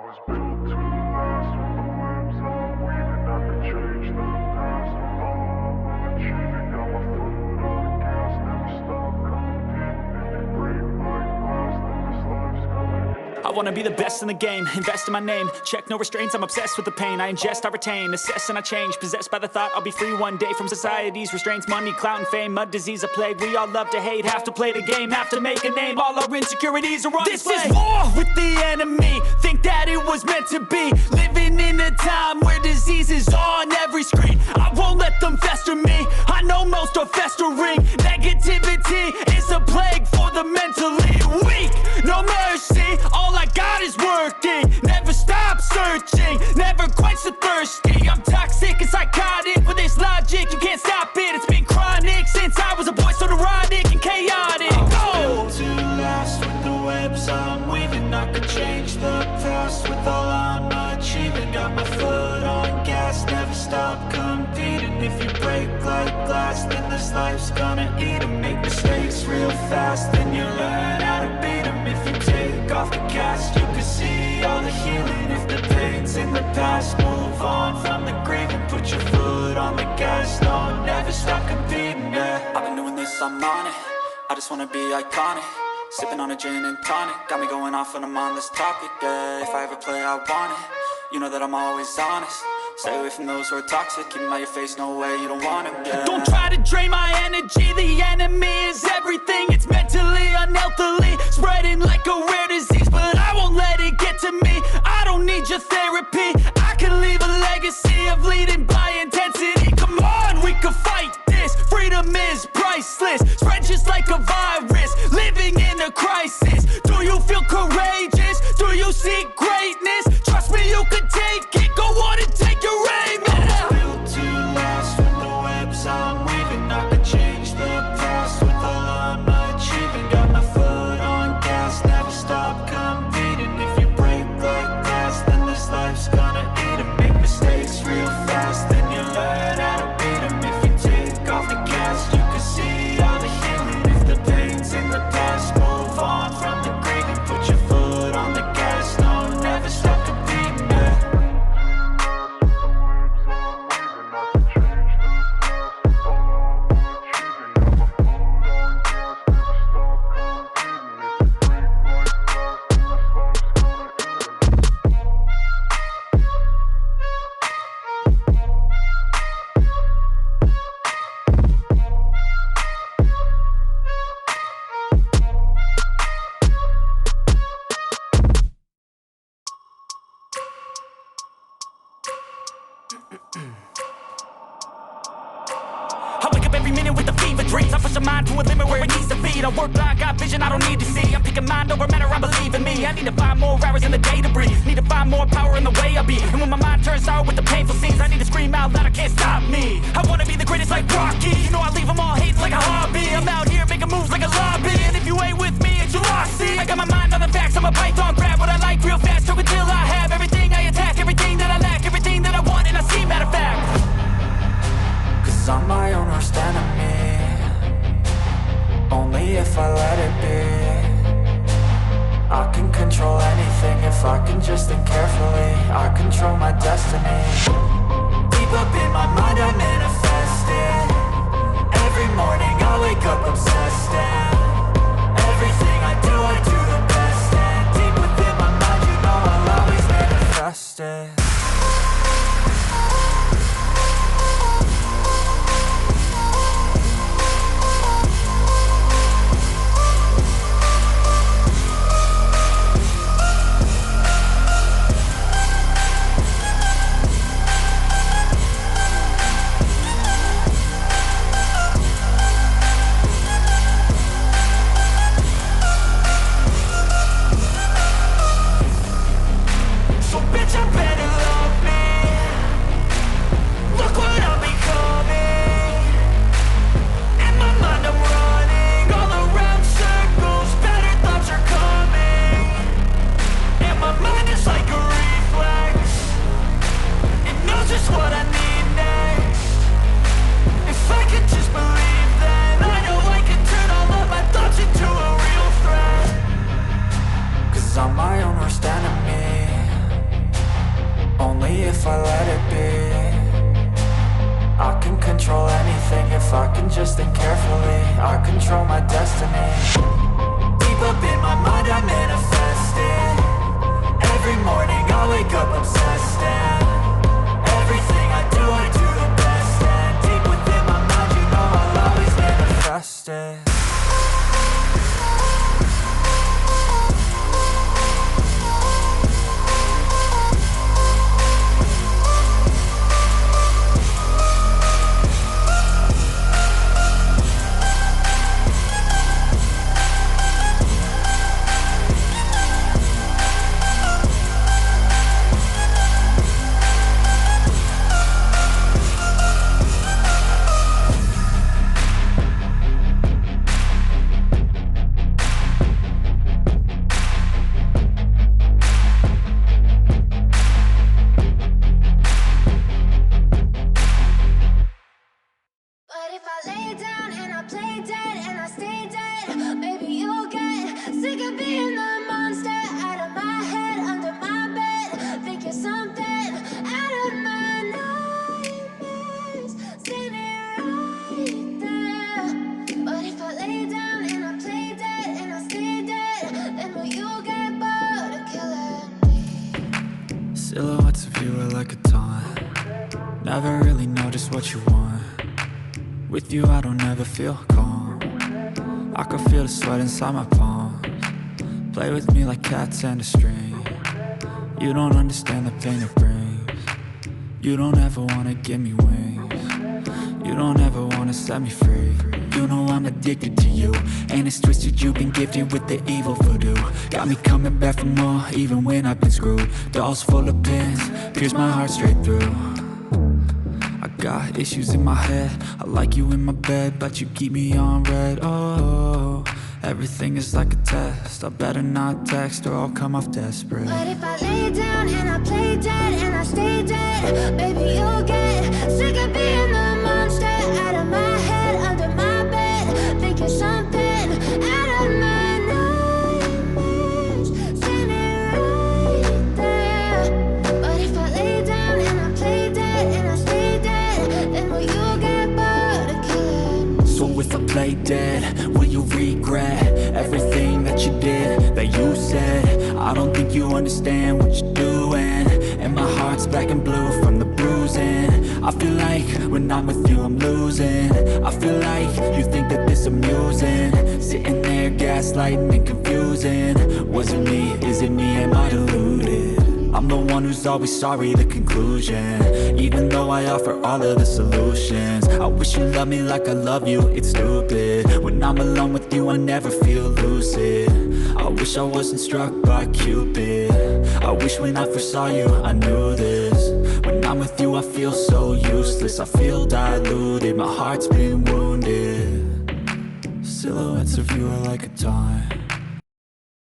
was built to last with the webs I'm weaving. I could change the past with all I'm achieving. Got my foot on the gas, never stop competing. If you break like glass, then this life's gonna end. I wanna be the best in the game, invest in my name. Check no restraints, I'm obsessed with the pain. I ingest, I retain, assess and I change. Possessed by the thought I'll be free one day from society's restraints. Money, clout and fame, mud, disease, a plague. We all love to hate, have to play the game, have to make a name. All our insecurities are on display. This is war with the enemy, think that it was meant to be. Living in a time where disease is on every screen. I won't let them fester me, I know most are festering. Negativity is a plague for the mentally weak. No mercy, all I got is working. Never stop searching, never quench the thirsty. I'm toxic and psychotic, with this logic you can't stop it. It's been chronic since I was a boy, so neurotic and chaotic. Built to last with the webs I'm weaving. I could change the past with all I'm achieving. Got my foot on gas, never stop competing. If you break like glass, then this life's gonna eat 'em. Make mistakes real fast, then you learn how to beat 'em. If you take off the cast, you can see all the healing. If the pain's in the past, move on from the grave and put your foot on the gas. No, never stop competing, yeah. I've been doing this, I'm on it. I just wanna be iconic. Sipping on a gin and tonic, got me going off when I'm on this topic, yeah. If I ever play, I want it. You know that I'm always honest. Stay away from those who are toxic. Keep them out your face, no way, you don't want them, yeah. Don't try to drain my energy. The enemy is everything. It's mentally, unhealthily, spreading like a rare disease. But I won't let it get to me. I don't need your therapy. I can leave a legacy of leading by intensity. Come on, we can fight this. Freedom is priceless. Spread just like a virus. Living in a crisis. Do you feel courageous? Do you seek greatness? Trust me, you can take it. Go on and take your aim. I was built to last with the webs I'm weaving. I could change the past with all I'm achieving. Got my foot on gas, never stop competing. If you break like glass, then this life's gonna eat 'em. Make mistakes real fast, then you learn how to beat 'em. If you take off the gas, you can see all the healing. If the pain's in the past, move on from the grave and put your foot on the gas. No, never stop competing, yeah. I wake up every minute with the fever dreams. I push my mind to a limit where it needs to feed. I work blind, got vision I don't need to see. I'm picking mind over matter, I believe in me. I need to find more hours in the day to breathe. Need to find more power in the way I be. And when my mind turns sour with the painful scenes, I need to scream out loud, I can't stop me. I wanna be the greatest like Rocky. You know I leave them all hating like a hobby. I'm out here making moves like a lobby. And if you ain't with me, it's your loss, see. I got my mind on the facts, I'm a python. Grab what I like real fast, choke until I have everything I attack. Everything that I lack, everything that I want and I see, matter of fact. Cause I'm my own worst enemy. Only if I let it be. I can control anything if I can just think carefully. I control my destiny. Deep up in my mind I manifest it. Every morning I wake up obsessed and everything I do the best. And deep within my mind you know I'll always manifest it. me if I let it be. I can control anything if I can just think carefully. I control my destiny. Deep up in my mind I manifest it. Every morning I wake up obsessed, and everything I do the best. And deep within my mind, you know I'll always manifest it. Silhouettes of you are like a taunt. Never really know just what you want. With you I don't ever feel calm. I can feel the sweat inside my palms. Play with me like cats and a string. You don't understand the pain it brings. You don't ever wanna give me wings. You don't ever wanna set me free. You know I'm addicted to you, and it's twisted, you've been gifted with the evil voodoo. Got me coming back for more, even when I've been screwed. Dolls full of pins, pierce my heart straight through. I got issues in my head, I like you in my bed, but you keep me on red. Oh, everything is like a test, I better not text or I'll come off desperate. But if I lay down and I play dead and I stay dead, baby you'll get sick of being the monster out of my head, under my bed, thinking something out of my nightmares, standing right there. But if I lay down and I play dead and I stay dead, then will you get bored of killing me? So if I play dead, will you regret everything that you did, that you said? I don't think you understand what you're doing, and my heart's black and blue from the bruising. I feel like when I'm with you I'm losing. I feel like you think that this amusing, sitting there gaslighting and confusing. Was it me? Is it me? Am I deluded? I'm the one who's always sorry, the conclusion, even though I offer all of the solutions. I wish you loved me like I love you, it's stupid. When I'm alone with you I never feel lucid. I wish I wasn't struck by Cupid. I wish when I first saw you I knew this. When I'm with you I feel so useless, I feel diluted, my heart's been wounded. Silhouettes of you are like a taunt.